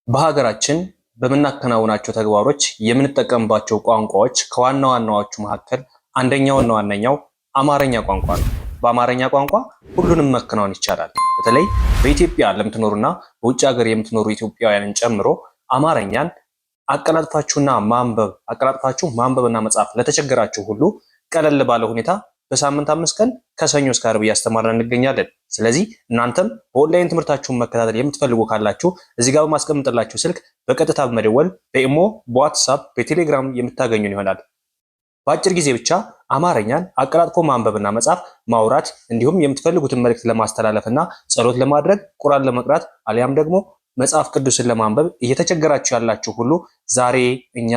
በሀገራችን በምናከናውናቸው ተግባሮች የምንጠቀምባቸው ቋንቋዎች ከዋና ዋናዎቹ መካከል አንደኛውና ዋነኛው አማርኛ ቋንቋ ነው። በአማርኛ ቋንቋ ሁሉንም መከናወን ይቻላል። በተለይ በኢትዮጵያ ለምትኖሩና በውጭ ሀገር የምትኖሩ ኢትዮጵያውያንን ጨምሮ አማርኛን አቀላጥፋችሁ ማንበብና መጻፍ ለተቸገራችሁ ሁሉ ቀለል ባለ ሁኔታ በሳምንት 5 ቀን ከሰኞ እስከ ዓርብ እያስተማርን እንገኛለን። ስለዚህ እናንተም በኦንላይን ትምህርታችሁን መከታተል የምትፈልጉ ካላችሁ እዚህ ጋር በማስቀምጥላችሁ ስልክ በቀጥታ በመደወል በኢሞ፣ በዋትስአፕ፣ በቴሌግራም የምታገኙን ይሆናል። በአጭር ጊዜ ብቻ አማርኛን አቀላጥፎ ማንበብና መጻፍ፣ ማውራት እንዲሁም የምትፈልጉትን መልእክት ለማስተላለፍና ጸሎት ለማድረግ፣ ቁርአን ለመቅራት አሊያም ደግሞ መጽሐፍ ቅዱስን ለማንበብ እየተቸገራችሁ ያላችሁ ሁሉ ዛሬ እኛ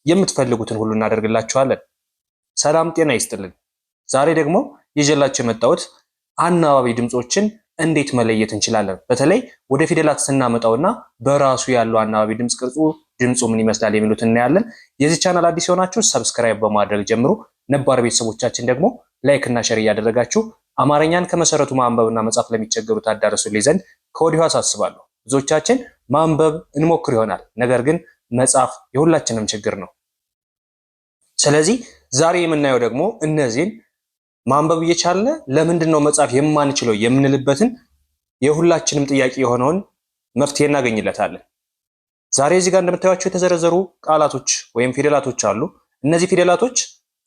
የምትፈልጉትን ሁሉ እናደርግላችኋለን። ሰላም ጤና ይስጥልን። ዛሬ ደግሞ ይዤላችሁ የመጣሁት አናባቢ ድምጾችን እንዴት መለየት እንችላለን፣ በተለይ ወደ ፊደላት ስናመጣውና በራሱ ያለው አናባቢ ድምጽ ድምጹ ምን ይመስላል የሚሉት እናያለን። የዚህ ቻናል አዲስ የሆናችሁ ሰብስክራይብ በማድረግ ጀምሩ። ነባር ቤተሰቦቻችን ደግሞ ላይክ እና ሼር እያደረጋችሁ አማርኛን ከመሰረቱ ማንበብና መጻፍ ለሚቸገሩት አዳርሱልኝ ዘንድ ከወዲሁ አሳስባለሁ። ብዙዎቻችን ማንበብ እንሞክር ይሆናል፣ ነገር ግን መጻፍ የሁላችንም ችግር ነው። ስለዚህ ዛሬ የምናየው ደግሞ እነዚህን ማንበብ እየቻለ ለምንድነው መጻፍ የማንችለው የምንልበትን የሁላችንም ጥያቄ የሆነውን መፍትሄ እናገኝለታለን። ዛሬ እዚህ ጋር እንደምታዩቸው የተዘረዘሩ ቃላቶች ወይም ፊደላቶች አሉ። እነዚህ ፊደላቶች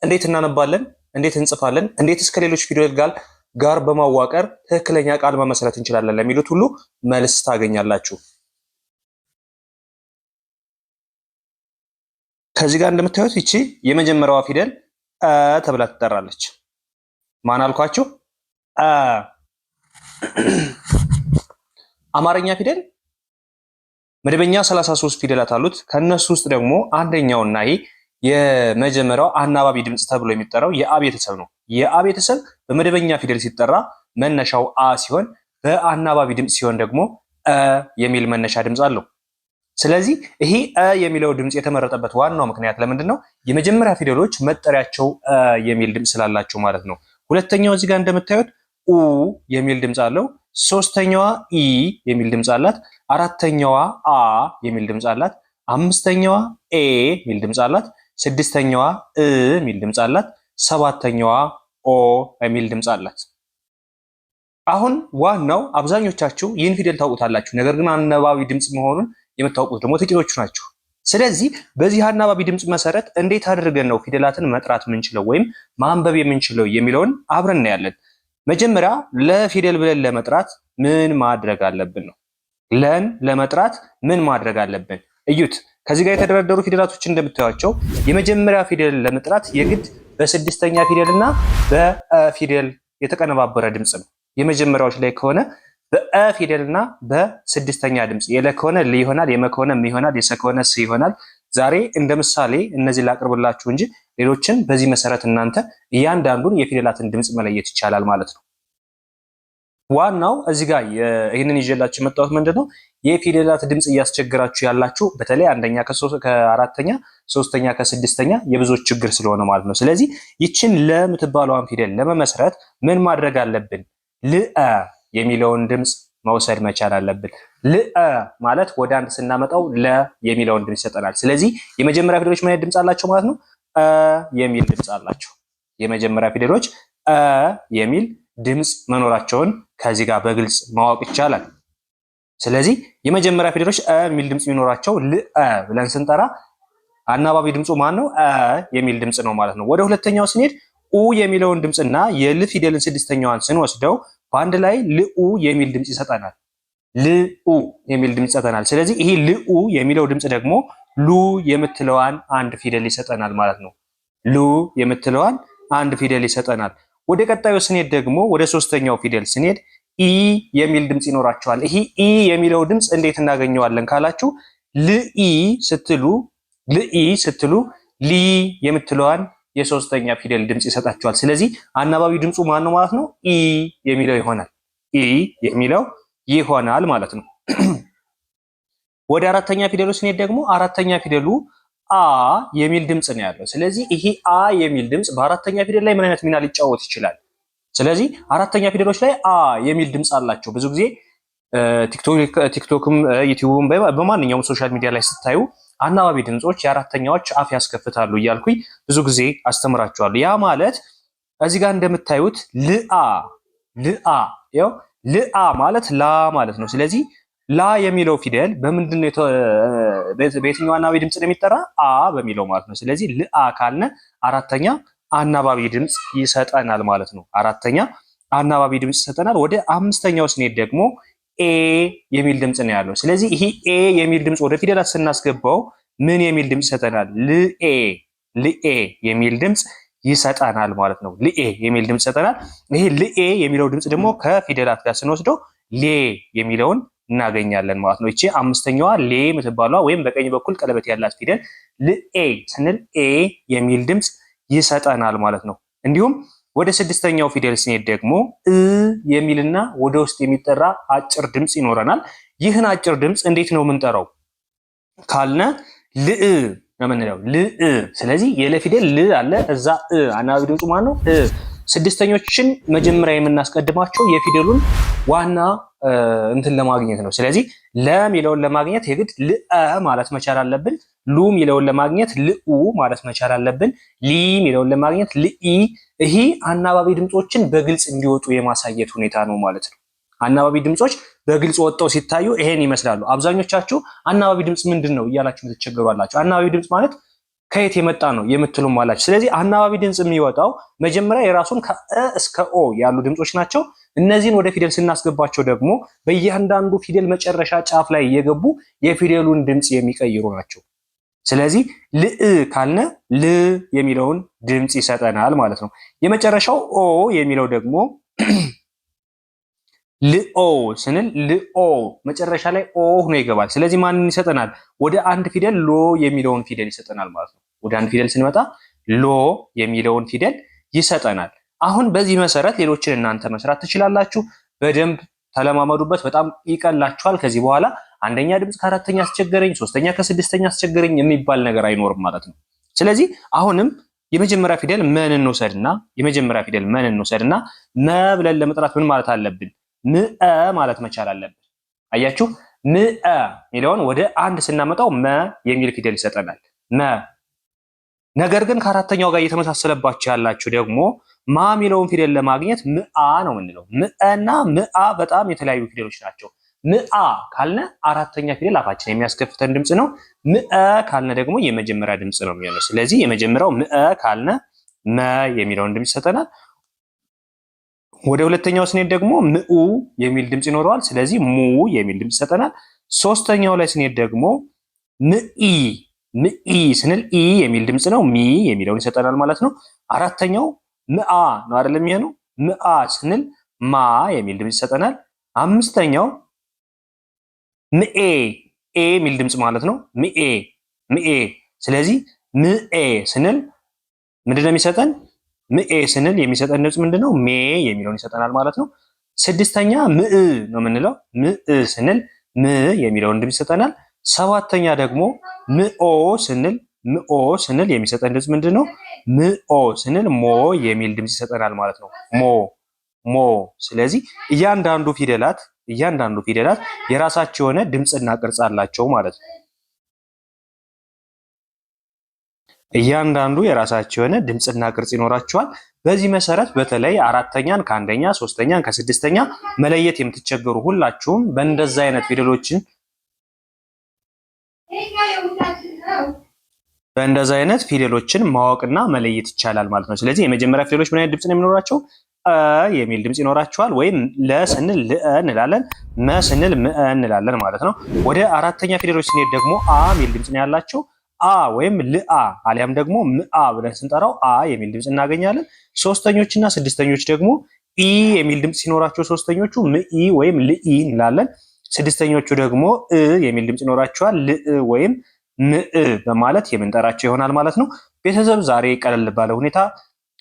እንዴት እናነባለን፣ እንዴት እንጽፋለን፣ እንዴትስ ከሌሎች ፊደል ጋር በማዋቀር ትክክለኛ ቃል መመስረት እንችላለን ለሚሉት ሁሉ መልስ ታገኛላችሁ። ከዚህ ጋር እንደምታዩት ይቺ የመጀመሪያዋ ፊደል ተብላ ትጠራለች። ማን አልኳችሁ? አማርኛ ፊደል መደበኛ 33 ፊደላት አሉት። ከነሱ ውስጥ ደግሞ አንደኛውና ይሄ የመጀመሪያው አናባቢ ድምጽ ተብሎ የሚጠራው የአ ቤተሰብ ነው። የአ ቤተሰብ በመደበኛ ፊደል ሲጠራ መነሻው አ ሲሆን በአናባቢ ድምጽ ሲሆን ደግሞ የሚል መነሻ ድምጽ አለው። ስለዚህ ይሄ የሚለው ድምጽ የተመረጠበት ዋናው ምክንያት ለምንድን ነው? የመጀመሪያ ፊደሎች መጠሪያቸው የሚል ድምጽ ስላላቸው ማለት ነው። ሁለተኛው እዚህ ጋር እንደምታዩት ኡ የሚል ድምጽ አለው። ሶስተኛዋ ኢ የሚል ድምጽ አላት። አራተኛዋ አ የሚል ድምጽ አላት። አምስተኛዋ ኤ የሚል ድምጽ አላት። ስድስተኛዋ እ የሚል ድምጽ አላት። ሰባተኛዋ ኦ የሚል ድምጽ አላት። አሁን ዋናው አብዛኞቻችሁ ይህን ፊደል ታውቁታላችሁ፣ ነገር ግን አናባቢ ድምጽ መሆኑን የምታውቁት ደግሞ ጥቂቶቹ ናችሁ። ስለዚህ በዚህ አናባቢ ድምጽ መሰረት እንዴት አድርገን ነው ፊደላትን መጥራት የምንችለው ወይም ማንበብ የምንችለው የሚለውን አብረን እናያለን። መጀመሪያ ለፊደል ብለን ለመጥራት ምን ማድረግ አለብን ነው። ለን ለመጥራት ምን ማድረግ አለብን? እዩት። ከዚህ ጋር የተደረደሩ ፊደላቶች እንደምታዩቸው የመጀመሪያ ፊደል ለመጥራት የግድ በስድስተኛ ፊደልና በፊደል የተቀነባበረ ድምጽ ነው። የመጀመሪያዎች ላይ ከሆነ በአ ፊደልና በስድስተኛ ድምጽ፣ የለ ከሆነ ል ይሆናል፣ የመ ከሆነ ም ይሆናል፣ የሰ ከሆነ ስ ይሆናል። ዛሬ እንደ ምሳሌ እነዚህ ላቅርብላችሁ እንጂ ሌሎችን በዚህ መሰረት እናንተ እያንዳንዱን የፊደላትን ድምጽ መለየት ይቻላል ማለት ነው። ዋናው እዚህ ጋር ይህንን ይዤላችሁ የመጣሁት ምንድነው የፊደላት ድምጽ እያስቸገራችሁ ያላችሁ በተለይ አንደኛ ከአራተኛ፣ ሶስተኛ ከስድስተኛ የብዙዎች ችግር ስለሆነ ማለት ነው። ስለዚህ ይችን ለምትባለዋን ፊደል ለመመስረት ምን ማድረግ አለብን? ልአ የሚለውን ድምጽ መውሰድ መቻል አለብን። ልአ ማለት ወደ አንድ ስናመጣው ለ የሚለውን ድምጽ ይሰጠናል። ስለዚህ የመጀመሪያ ፊደሎች ምን አይነት ድምጽ አላቸው ማለት ነው? የሚል ድምጽ አላቸው። የመጀመሪያ ፊደሎች የሚል ድምጽ መኖራቸውን ከዚህ ጋር በግልጽ ማወቅ ይቻላል። ስለዚህ የመጀመሪያ ፊደሎች የሚል ድምጽ የሚኖራቸው ልአ ብለን ስንጠራ አናባቢ ድምጹ ማን ነው? የሚል ድምጽ ነው ማለት ነው። ወደ ሁለተኛው ስንሄድ ኡ የሚለውን ድምጽና የል ፊደልን ስድስተኛዋን ስንወስደው በአንድ ላይ ልኡ የሚል ድምጽ ይሰጠናል። ልኡ የሚል ድምጽ ይሰጠናል። ስለዚህ ይሄ ልኡ የሚለው ድምጽ ደግሞ ሉ የምትለዋን አንድ ፊደል ይሰጠናል ማለት ነው። ሉ የምትለዋን አንድ ፊደል ይሰጠናል። ወደ ቀጣዩ ስንሄድ ደግሞ ወደ ሶስተኛው ፊደል ስንሄድ ኢ የሚል ድምጽ ይኖራቸዋል። ይሄ ኢ የሚለው ድምጽ እንዴት እናገኘዋለን ካላችሁ ልኢ ስትሉ ሊ የምትለዋን የሶስተኛ ፊደል ድምጽ ይሰጣቸዋል። ስለዚህ አናባቢ ድምጹ ማን ነው ማለት ነው? ኢ የሚለው ይሆናል። ኢ የሚለው ይሆናል ማለት ነው። ወደ አራተኛ ፊደሉ ስንሄድ ደግሞ አራተኛ ፊደሉ አ የሚል ድምጽ ነው ያለው። ስለዚህ ይሄ አ የሚል ድምጽ በአራተኛ ፊደል ላይ ምን አይነት ሚና ሊጫወት ይችላል? ስለዚህ አራተኛ ፊደሎች ላይ አ የሚል ድምጽ አላቸው። ብዙ ጊዜ ቲክቶክም ዩቲዩብም በማንኛውም ሶሻል ሚዲያ ላይ ስታዩ አናባቢ ድምጾች የአራተኛዎች አፍ ያስከፍታሉ እያልኩኝ ብዙ ጊዜ አስተምራችኋለሁ። ያ ማለት እዚህ ጋር እንደምታዩት ልአ ያው ልአ ማለት ላ ማለት ነው። ስለዚህ ላ የሚለው ፊደል በምንድነው በየትኛው አናባቢ ድምጽ ነው የሚጠራ? አ በሚለው ማለት ነው። ስለዚህ ልአ ካልነ አራተኛ አናባቢ ድምጽ ይሰጠናል ማለት ነው። አራተኛ አናባቢ ድምጽ ይሰጠናል። ወደ አምስተኛው ስንሄድ ደግሞ ኤ የሚል ድምጽ ነው ያለው። ስለዚህ ይሄ ኤ የሚል ድምጽ ወደ ፊደላት ስናስገባው ምን የሚል ድምጽ ይሰጠናል? ልኤ የሚል ድምጽ ይሰጠናል ማለት ነው። ልኤ የሚል ድምጽ ይሰጠናል። ይሄ ልኤ የሚለው ድምጽ ደግሞ ከፊደላት ጋር ስንወስደው ሌ የሚለውን እናገኛለን ማለት ነው። እቺ አምስተኛዋ ሌ የምትባለዋ ወይም በቀኝ በኩል ቀለበት ያላት ፊደል ልኤ ስንል ኤ የሚል ድምጽ ይሰጠናል ማለት ነው። እንዲሁም ወደ ስድስተኛው ፊደል ስንሄድ ደግሞ የሚልና ወደ ውስጥ የሚጠራ አጭር ድምጽ ይኖረናል። ይህን አጭር ድምጽ እንዴት ነው የምንጠራው ካልነ ልእ ነው የምንለው። ልእ። ስለዚህ የለ ፊደል ል አለ፣ እዛ አናባቢ ድምጹ ማን ነው? ስድስተኞችን መጀመሪያ የምናስቀድማቸው የፊደሉን ዋና እንትን ለማግኘት ነው። ስለዚህ ለ ሚለውን ለማግኘት የግድ ልአ ማለት መቻል አለብን። ሉ ሚለውን ለማግኘት ልኡ ማለት መቻል አለብን። ሊ ሚለውን ለማግኘት ልኢ። ይሄ አናባቢ ድምጾችን በግልጽ እንዲወጡ የማሳየት ሁኔታ ነው ማለት ነው። አናባቢ ድምጾች በግልጽ ወጥተው ሲታዩ ይሄን ይመስላሉ። አብዛኞቻችሁ አናባቢ ድምጽ ምንድን ነው እያላችሁ ትቸገሯላችሁ። አናባቢ ድምጽ ማለት ከየት የመጣ ነው የምትሉም አላችሁ። ስለዚህ አናባቢ ድምጽ የሚወጣው መጀመሪያ የራሱን ከ እስከ ኦ ያሉ ድምጾች ናቸው። እነዚህን ወደ ፊደል ስናስገባቸው ደግሞ በእያንዳንዱ ፊደል መጨረሻ ጫፍ ላይ እየገቡ የፊደሉን ድምጽ የሚቀይሩ ናቸው። ስለዚህ ልእ ካልነ ል የሚለውን ድምጽ ይሰጠናል ማለት ነው። የመጨረሻው ኦ የሚለው ደግሞ ልኦ ስንል ልኦ መጨረሻ ላይ ኦ ሆኖ ይገባል። ስለዚህ ማንን ይሰጠናል? ወደ አንድ ፊደል ሎ የሚለውን ፊደል ይሰጠናል ማለት ነው። ወደ አንድ ፊደል ስንመጣ ሎ የሚለውን ፊደል ይሰጠናል። አሁን በዚህ መሰረት ሌሎችን እናንተ መስራት ትችላላችሁ። በደንብ ተለማመዱበት፣ በጣም ይቀላችኋል። ከዚህ በኋላ አንደኛ ድምጽ ከአራተኛ አስቸገረኝ፣ ሶስተኛ ከስድስተኛ አስቸገረኝ የሚባል ነገር አይኖርም ማለት ነው። ስለዚህ አሁንም የመጀመሪያ ፊደል መን እንውሰድና መ ብለን ለመጥራት ምን ማለት አለብን? ምአ ማለት መቻል አለብን። አያችሁ፣ ምአ የሚለውን ወደ አንድ ስናመጣው መ የሚል ፊደል ይሰጠናል። መ። ነገር ግን ከአራተኛው ጋር እየተመሳሰለባቸው ያላችሁ ደግሞ ማ የሚለውን ፊደል ለማግኘት ምአ ነው የምንለው። ምአና ምአ በጣም የተለያዩ ፊደሎች ናቸው። ምአ ካልነ አራተኛ ፊደል አፋችን የሚያስከፍተን ድምጽ ነው። ምአ ካልነ ደግሞ የመጀመሪያ ድምጽ ነው የሚሆነው። ስለዚህ የመጀመሪያው ምአ ካልነ መ የሚለውን ድምጽ ይሰጠናል። ወደ ሁለተኛው ስንሄድ ደግሞ ምኡ የሚል ድምጽ ይኖረዋል። ስለዚህ ሙ የሚል ድምጽ ይሰጠናል። ሶስተኛው ላይ ስንሄድ ደግሞ ምኢ ስንል ኢ የሚል ድምጽ ነው። ሚ የሚለውን ይሰጠናል ማለት ነው። አራተኛው ምአ ነው አይደለም የሚሆነው። ምአ ስንል ማ የሚል ድምጽ ይሰጠናል። አምስተኛው ምኤ የሚል ድምጽ ማለት ነው። ምኤ ስለዚህ ምኤ ስንል ምንድነው የሚሰጠን? ምኤ ስንል የሚሰጠን ድምጽ ምንድነው? ሜ የሚለውን ይሰጠናል ማለት ነው። ስድስተኛ ምእ ነው የምንለው። ምእ ስንል ም የሚለውን ድምጽ ይሰጠናል። ሰባተኛ ደግሞ ምኦ ስንል የሚሰጠን ድምጽ ምንድነው? ምኦ ስንል ሞ የሚል ድምጽ ይሰጠናል ማለት ነው። ሞ። ስለዚህ እያንዳንዱ ፊደላት የራሳቸው የሆነ ድምጽና ቅርጽ አላቸው ማለት ነው። እያንዳንዱ የራሳቸው የሆነ ድምጽና ቅርጽ ይኖራቸዋል። በዚህ መሰረት በተለይ አራተኛን ከአንደኛ፣ ሶስተኛን ከስድስተኛ መለየት የምትቸገሩ ሁላችሁም በእንደዛ አይነት ፊደሎችን ማወቅና መለየት ይቻላል ማለት ነው። ስለዚህ የመጀመሪያ ፊደሎች ምን አይነት ድምጽ ነው የሚኖራቸው? የሚል ድምጽ ይኖራቸዋል። ወይም ለ ስንል ልአ እንላለን፣ መ ስንል ምአ እንላለን ማለት ነው። ወደ አራተኛ ፊደሎች ስንሄድ ደግሞ አ የሚል ድምጽ ነው ያላቸው። አ ወይም ልአ አሊያም ደግሞ ምአ ብለን ስንጠራው አ የሚል ድምጽ እናገኛለን። ሶስተኞችና ስድስተኞች ደግሞ ኢ የሚል ድምጽ ሲኖራቸው ሶስተኞቹ ምኢ ወይም ልኢ እንላለን። ስድስተኞቹ ደግሞ የሚል ድምጽ ይኖራቸዋል። ልእ ወይም ምእ በማለት የምንጠራቸው ይሆናል ማለት ነው። ቤተሰብ ዛሬ ቀለል ባለ ሁኔታ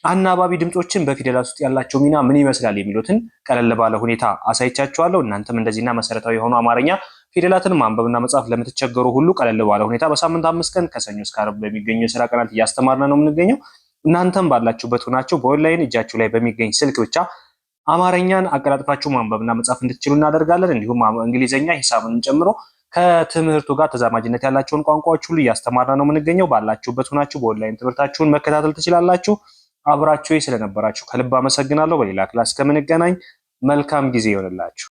አናባቢ ድምጾችን በፊደላት ውስጥ ያላቸው ሚና ምን ይመስላል የሚሉትን ቀለል ባለ ሁኔታ አሳይቻችኋለሁ። እናንተም እንደዚህና መሰረታዊ የሆኑ አማርኛ ፊደላትን ማንበብና መጻፍ ለምትቸገሩ ሁሉ ቀለል ባለ ሁኔታ በሳምንት 5 ቀን ከሰኞ እስከ ዓርብ በሚገኙ የስራ ቀናት እያስተማርን ነው የምንገኘው። እናንተም ባላችሁበት ሆናችሁ በኦንላይን እጃችሁ ላይ በሚገኝ ስልክ ብቻ አማርኛን አቀላጥፋችሁ ማንበብና መጻፍ እንድትችሉ እናደርጋለን። እንዲሁም እንግሊዝኛ፣ ሂሳብን ጨምሮ ከትምህርቱ ጋር ተዛማጅነት ያላቸውን ቋንቋዎች ሁሉ እያስተማርን ነው የምንገኘው። ባላችሁበት ሆናችሁ በኦንላይን ትምህርታችሁን መከታተል ትችላላችሁ። አብራችሁ ስለነበራችሁ ከልብ አመሰግናለሁ። በሌላ ክላስ ከምንገናኝ መልካም ጊዜ ይሆንላችሁ።